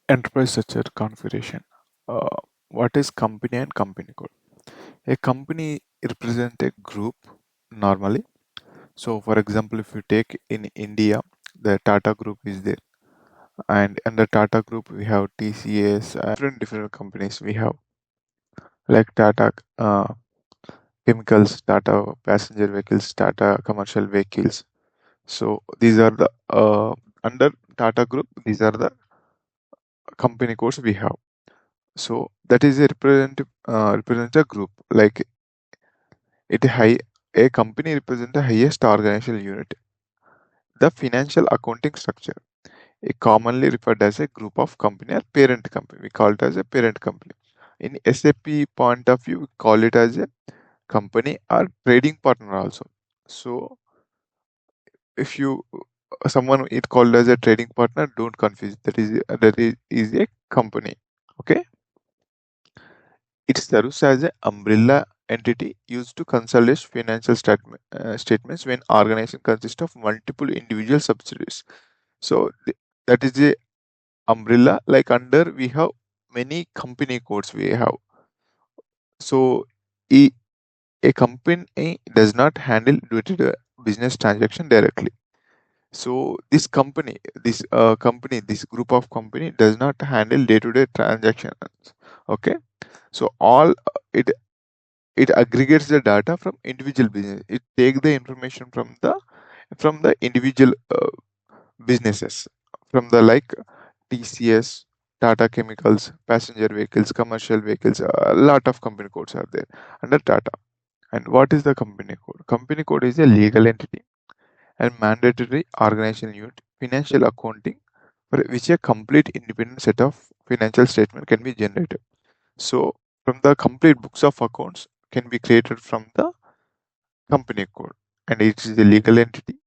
Enterprise structure configuration. Uh, what is company and company code? A company represents a group normally. So, for example, if you take in India, the Tata Group is there, and in the Tata Group we have TCS, different companies we have like Tata Chemicals, Tata Passenger Vehicles, Tata Commercial Vehicles. So these are the under Tata Group. These are the company codes we have. So that is a represent a group. Like it high a company represents the highest organizational unit. The financial accounting structure, a commonly referred as a group of company or parent company. We call it as a parent company. In SAP point of view, we call it as a company or trading partner also. So if you someone it called as a trading partner, don't confuse. That is a company. Okay. It serves as an umbrella entity used to consolidate financial statements when organization consists of multiple individual subsidiaries. So that is the umbrella. Like under we have many company codes we have. So a, a company does not handle day-to-day business transaction directly. So this group of company does not handle day-to-day transactions. Okay. So all it aggregates the data from individual business. It takes the information from the individual businesses, from the like TCS, Tata Chemicals, passenger vehicles, commercial vehicles. A lot of company codes are there under Tata. And what is the company code? Company code is a legal entity and mandatory organizational unit, financial accounting, for which a complete independent set of financial statement can be generated. So from the complete books of accounts can be created from the company code, and it is a legal entity.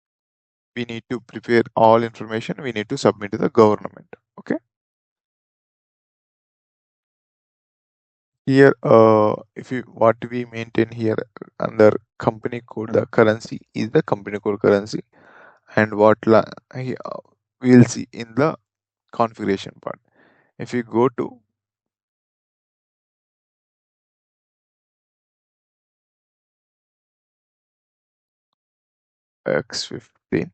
We need to prepare all information. We need to submit to the government. Okay. Here, if you what we maintain here under company code, the currency is the company code currency, and we will see in the configuration part. If you go to X15,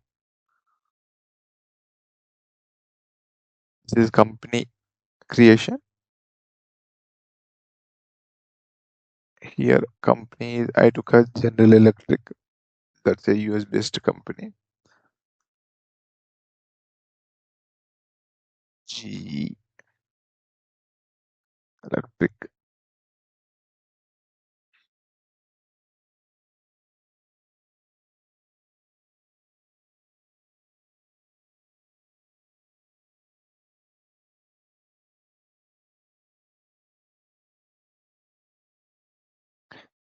this is company creation. Here, company I took as General Electric. That's a US based company. GE Electric.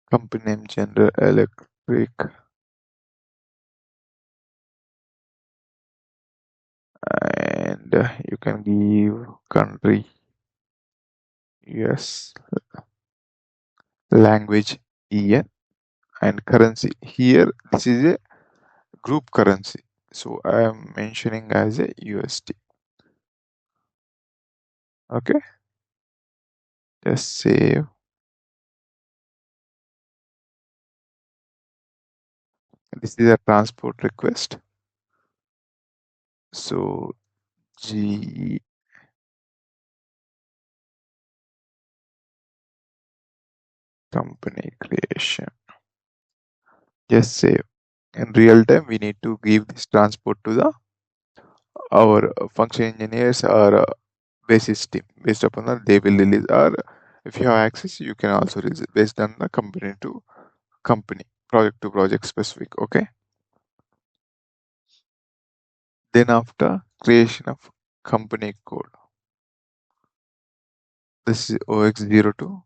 Company name General Electric, and you can give country US, language EN, and currency. Here, this is a group currency. So I am mentioning as a USD. Okay, just save. This is a transport request. So G company creation. Just save. In real time, we need to give this transport to the our function engineers or basis team. Based upon that, they will release. Or if you have access, you can also release it based on the company to company, project to project specific. Okay. Then after creation of company code, this is OX02,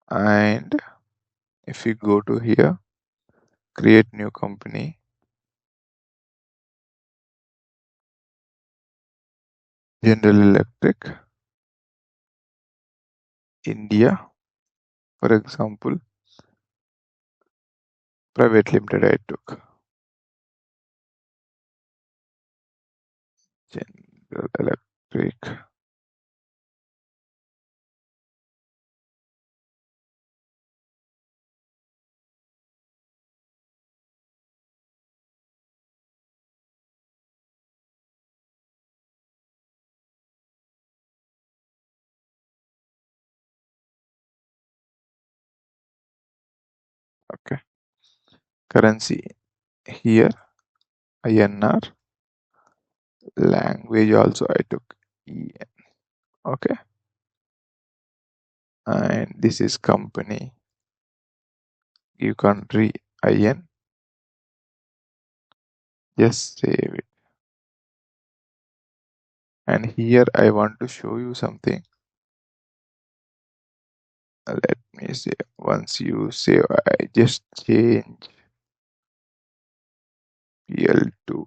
and if you go to here, create new company, General Electric, India, for example, private limited I took, General Electric. Electric. Okay. Currency here INR. Language also I took EN. Okay. And this is company. Give country IN. Just save it. And here I want to show you something. Let me say, once you save, I just change PL to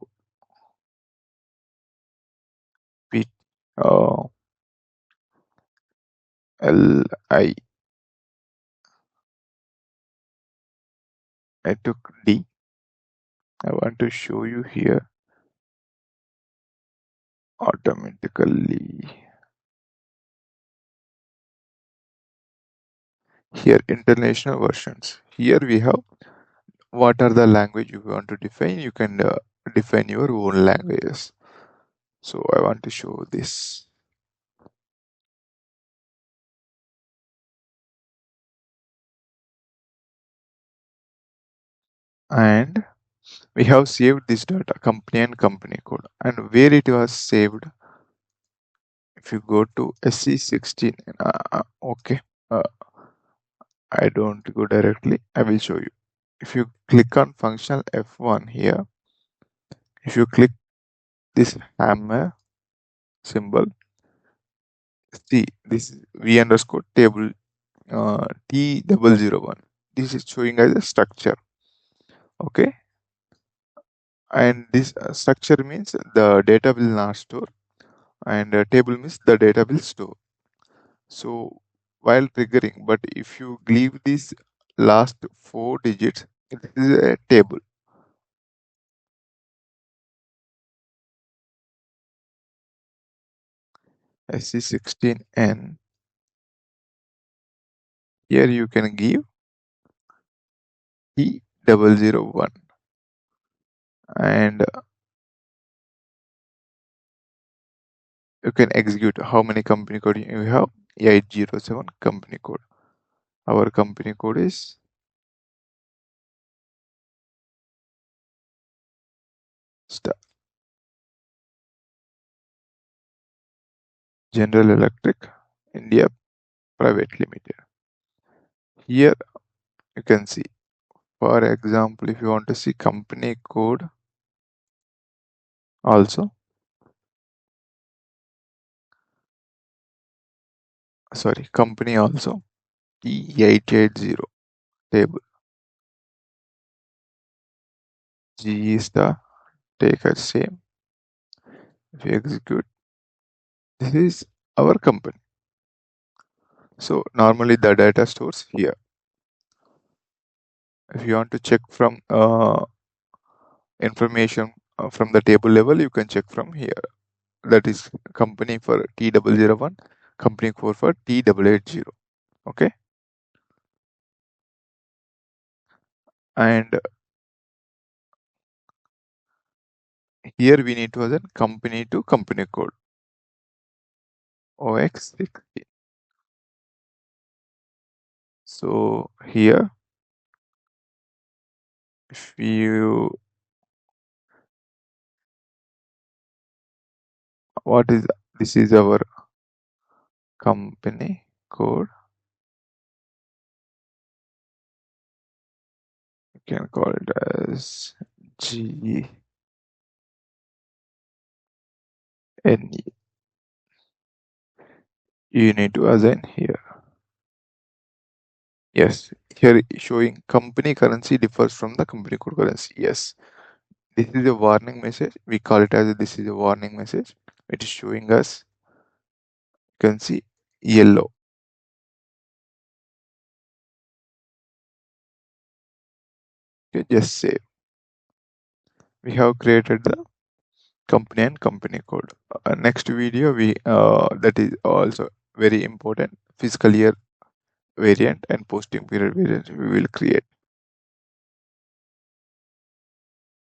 P LI. I took D. I want to show you here automatically. Here international versions. Here we have what are the language you want to define. You can define your own languages. So I want to show this. And we have saved this data, company and company code. And where it was saved, if you go to SC16, okay, uh, I don't go directly, I will show you. If you click on functional F1 here, if you click this hammer symbol, see this V underscore table T001. This is showing as a structure. Okay, and this structure means the data will not store, and table means the data will store. So while triggering, but if you leave these last 4 digits, it is a table. SC16N. Here you can give T001, and you can execute how many company code you have. 807 company code. Our company code is star. General Electric India Private Limited. Here you can see, for example, if you want to see company code also, sorry, company also, T880 table. G is the take as same. If you execute, this is our company. So normally the data stores here. If you want to check from information from the table level, you can check from here. That is company for T001, company code for T880. Okay, and here we need to assign company to company code OX16. So here, if you what is this is our company code. You can call it as GNE. You need to assign here. Yes, here showing company currency differs from the company code currency. Yes, this is a warning message. We call it as this is a warning message. It is showing us, you can see yellow. Okay, just save. We have created the company and company code. Next video, we that is also very important, fiscal year variant and posting period variant we will create.